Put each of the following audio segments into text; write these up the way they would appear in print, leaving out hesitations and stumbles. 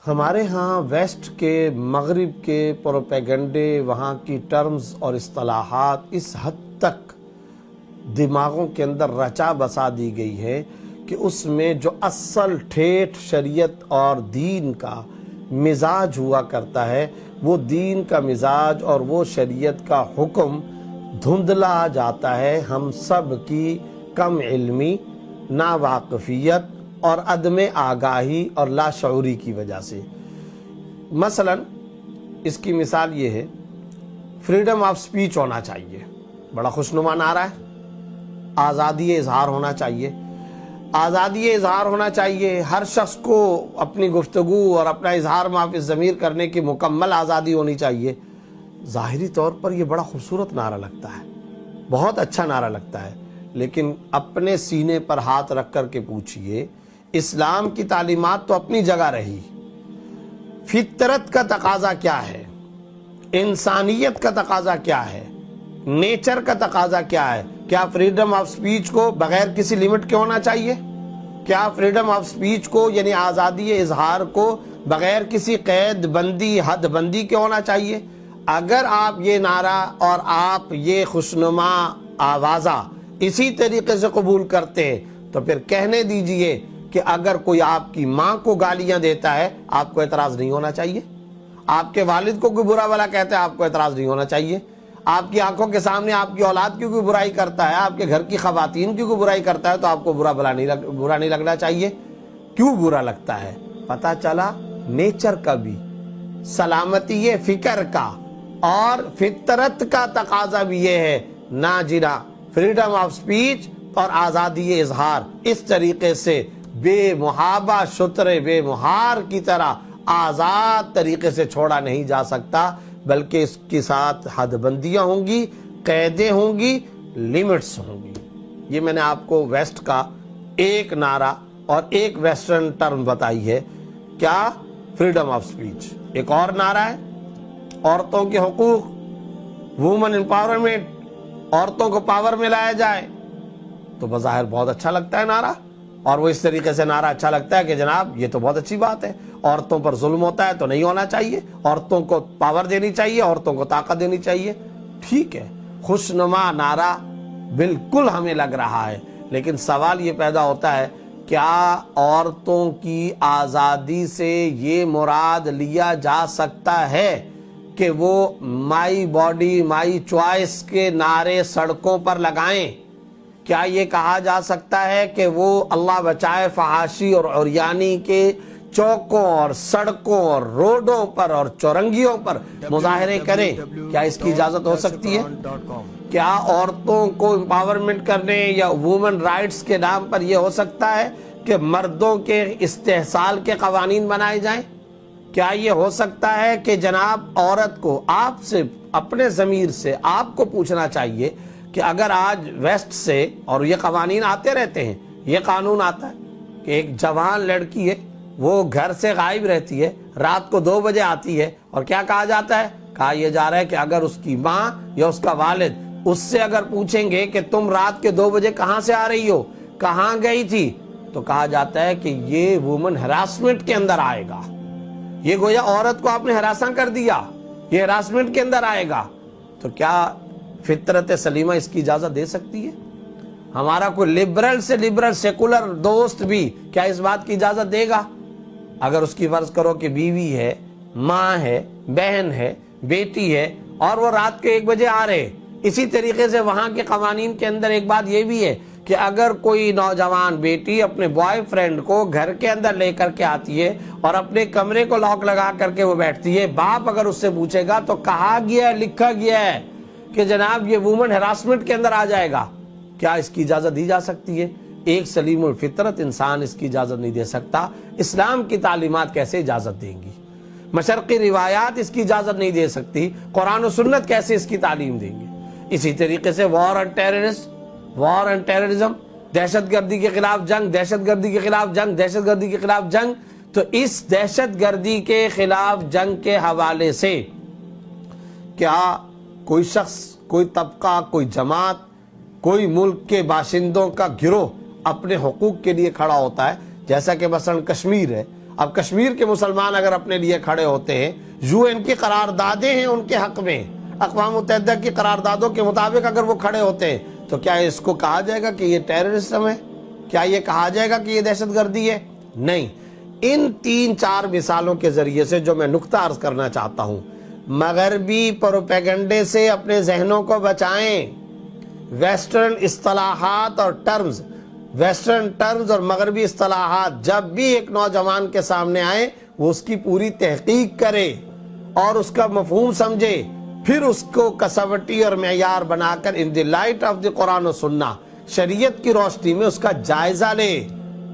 ہمارے ہاں ویسٹ کے مغرب کے پروپیگنڈے، وہاں کی ٹرمز اور اصطلاحات اس حد تک دماغوں کے اندر رچا بسا دی گئی ہے کہ اس میں جو اصل ٹھیٹھ شریعت اور دین کا مزاج ہوا کرتا ہے، وہ دین کا مزاج اور وہ شریعت کا حکم دھندلا جاتا ہے ہم سب کی کم علمی، ناواقفیت اور عدم آگاہی اور لاشعوری کی وجہ سے۔ مثلا اس کی مثال یہ ہے، فریڈم آف سپیچ ہونا چاہیے، بڑا خوشنما نعرہ ہے۔ آزادی اظہار ہونا چاہیے، آزادی اظہار ہونا چاہیے، ہر شخص کو اپنی گفتگو اور اپنا اظہار معاف الضمیر کرنے کی مکمل آزادی ہونی چاہیے۔ ظاہری طور پر یہ بڑا خوبصورت نعرہ لگتا ہے، بہت اچھا نعرہ لگتا ہے، لیکن اپنے سینے پر ہاتھ رکھ کر کے پوچھئے، اسلام کی تعلیمات تو اپنی جگہ رہی، فطرت کا تقاضا کیا ہے، انسانیت کا تقاضا کیا ہے، نیچر کا تقاضا کیا ہے؟ کیا فریڈم آف سپیچ کو بغیر کسی لیمٹ کے ہونا چاہیے؟ کیا فریڈم آف سپیچ کو یعنی آزادی اظہار کو بغیر کسی قید بندی، حد بندی کے ہونا چاہیے؟ اگر آپ یہ نعرہ اور آپ یہ خوشنما آوازہ اسی طریقے سے قبول کرتے ہیں تو پھر کہنے دیجئے کہ اگر کوئی آپ کی ماں کو گالیاں دیتا ہے آپ کو اعتراض نہیں ہونا چاہیے، آپ کے والد کو کوئی برا بھلا کہتا ہے آپ کو اعتراض نہیں ہونا چاہیے، آپ کی آنکھوں کے سامنے آپ کی اولاد کی کوئی برائی کرتا ہے، آپ کے گھر کی خواتین کی کوئی برائی کرتا ہے تو آپ کو برا نہیں لگنا چاہیے۔ کیوں برا لگتا ہے؟ پتہ چلا نیچر کا بھی، سلامتی فکر کا اور فطرت کا تقاضا بھی یہ ہے، نہ جنا فریڈم آف سپیچ اور آزادی اظہار اس طریقے سے بے محابہ شتر بے مہار کی طرح آزاد طریقے سے چھوڑا نہیں جا سکتا، بلکہ اس کے ساتھ حد بندیاں ہوں گی، قیدیں ہوں گی، لیمٹس ہوں گی۔ یہ میں نے آپ کو ویسٹ کا ایک نعرہ اور ایک ویسٹرن ٹرم بتائی ہے، کیا؟ Freedom of speech. ایک اور نعرہ ہے عورتوں کے حقوق، وومن امپاورمنٹ، عورتوں کو پاور میں لایا جائے، تو بظاہر بہت اچھا لگتا ہے نعرہ، اور وہ اس طریقے سے نعرہ اچھا لگتا ہے کہ جناب یہ تو بہت اچھی بات ہے، عورتوں پر ظلم ہوتا ہے تو نہیں ہونا چاہیے، عورتوں کو پاور دینی چاہیے، عورتوں کو طاقت دینی چاہیے۔ ٹھیک ہے، خوشنما نعرہ بالکل ہمیں لگ رہا ہے، لیکن سوال یہ پیدا ہوتا ہے، کیا عورتوں کی آزادی سے یہ مراد لیا جا سکتا ہے کہ وہ مائی باڈی مائی چوائس کے نعرے سڑکوں پر لگائیں؟ کیا یہ کہا جا سکتا ہے کہ وہ اللہ بچائے فحاشی اور عریانی کے چوکوں اور سڑکوں اور روڈوں پر اور چورنگیوں پر مظاہرے کریں؟ کیا اس کی اجازت ہو سکتی ہے؟ کیا عورتوں کو امپاورمنٹ کرنے یا وومن رائٹس کے نام پر یہ ہو سکتا ہے کہ مردوں کے استحصال کے قوانین بنائے جائیں؟ کیا یہ ہو سکتا ہے کہ جناب عورت کو آپ سے اپنے ضمیر سے آپ کو پوچھنا چاہیے کہ اگر آج ویسٹ سے، اور یہ قوانین آتے رہتے ہیں، یہ قانون آتا ہے کہ ایک جوان لڑکی ہے، وہ گھر سے غائب رہتی ہے، رات کو 2 بجے آتی ہے، اور کیا کہا جاتا ہے؟ کہا یہ جا رہا ہے کہ اگر اس کی ماں یا اس کا والد اس سے اگر پوچھیں گے کہ تم رات کے 2 بجے کہاں سے آ رہی ہو، کہاں گئی تھی، تو کہا جاتا ہے کہ یہ وومن ہراسمنٹ کے اندر آئے گا، یہ گویا عورت کو آپ نے ہراساں کر دیا، یہ ہراسمنٹ کے اندر آئے گا۔ تو کیا فطرت سلیمہ اس کی اجازت دے سکتی ہے؟ ہمارا کوئی لبرل سے لبرل سیکولر دوست بھی کیا اس بات کی اجازت دے گا؟ اگر اس کی فرض کرو کہ بیوی ہے، ماں ہے، بہن ہے، بیٹی ہے، اور وہ رات کے 1 بجے آ رہے، اسی طریقے سے وہاں کے قوانین کے اندر ایک بات یہ بھی ہے کہ اگر کوئی نوجوان بیٹی اپنے بوائے فرینڈ کو گھر کے اندر لے کر کے آتی ہے اور اپنے کمرے کو لاک لگا کر کے وہ بیٹھتی ہے، باپ اگر اس سے پوچھے گا تو کہا گیا ہے، لکھا گیا ہے کہ جناب یہ وومن ہراسمنٹ کے اندر آ جائے گا، کیا اس کی اجازت دی جا سکتی ہے؟ ایک سلیم الفطرت انسان اس کی اجازت نہیں دے سکتا، اسلام کی تعلیمات کیسے اجازت دیں گی؟ مشرقی روایات اس کی اجازت نہیں دے سکتی، قرآن و سنت کیسے اس کی تعلیم دیں گے؟ اسی طریقے سے وار اینڈ ٹیررزم، دہشت گردی کے خلاف جنگ، دہشت گردی کے خلاف جنگ، دہشت گردی کے خلاف جنگ، تو اس دہشت گردی کے خلاف جنگ کے حوالے سے کیا کوئی شخص، کوئی طبقہ، کوئی جماعت، کوئی ملک کے باشندوں کا گروہ اپنے حقوق کے لیے کھڑا ہوتا ہے؟ جیسا کہ مثلا کشمیر ہے، اب کشمیر کے مسلمان اگر اپنے لیے کھڑے ہوتے ہیں، UN کی قراردادیں ہیں ان کے حق میں، اقوام متحدہ کی قراردادوں کے مطابق اگر وہ کھڑے ہوتے ہیں تو کیا اس کو کہا جائے گا کہ یہ ٹیررزم ہے؟ کیا یہ کہا جائے گا کہ یہ دہشت گردی ہے؟ نہیں۔ ان 3-4 مثالوں کے ذریعے سے جو میں نقطہ عرض کرنا چاہتا ہوں، مغربی پروپیگنڈے سے اپنے ذہنوں کو بچائیں۔ ویسٹرن اصطلاحات اور ٹرمز، ویسٹرن ٹرمز اور مغربی اصطلاحات جب بھی ایک نوجوان کے سامنے آئے، وہ اس کی پوری تحقیق کرے اور اس کا مفہوم سمجھے، پھر اس کو کسوٹی اور معیار بنا کر ان دی لائٹ آف دی قرآن و سنہ، شریعت کی روشنی میں اس کا جائزہ لے۔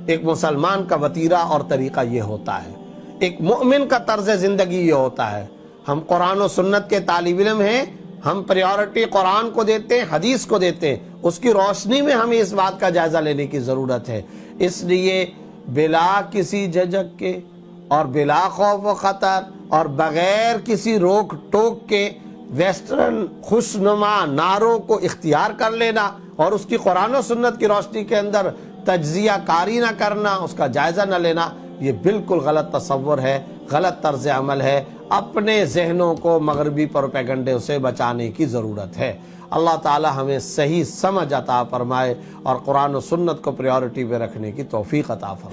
ایک مسلمان کا وتیرہ اور طریقہ یہ ہوتا ہے، ایک مومن کا طرز زندگی یہ ہوتا ہے۔ ہم قرآن و سنت کے طالب علم ہیں، ہم پریورٹی قرآن کو دیتے ہیں، حدیث کو دیتے ہیں، اس کی روشنی میں ہمیں اس بات کا جائزہ لینے کی ضرورت ہے۔ اس لیے بلا کسی جھجک کے اور بلا خوف و خطر اور بغیر کسی روک ٹوک کے ویسٹرن خوشنما نعروں کو اختیار کر لینا اور اس کی قرآن و سنت کی روشنی کے اندر تجزیہ کاری نہ کرنا، اس کا جائزہ نہ لینا، یہ بالکل غلط تصور ہے، غلط طرز عمل ہے۔ اپنے ذہنوں کو مغربی پروپیگنڈے سے بچانے کی ضرورت ہے۔ اللہ تعالی ہمیں صحیح سمجھ عطا فرمائے اور قرآن و سنت کو پریورٹی پہ رکھنے کی توفیق عطا فرمائے۔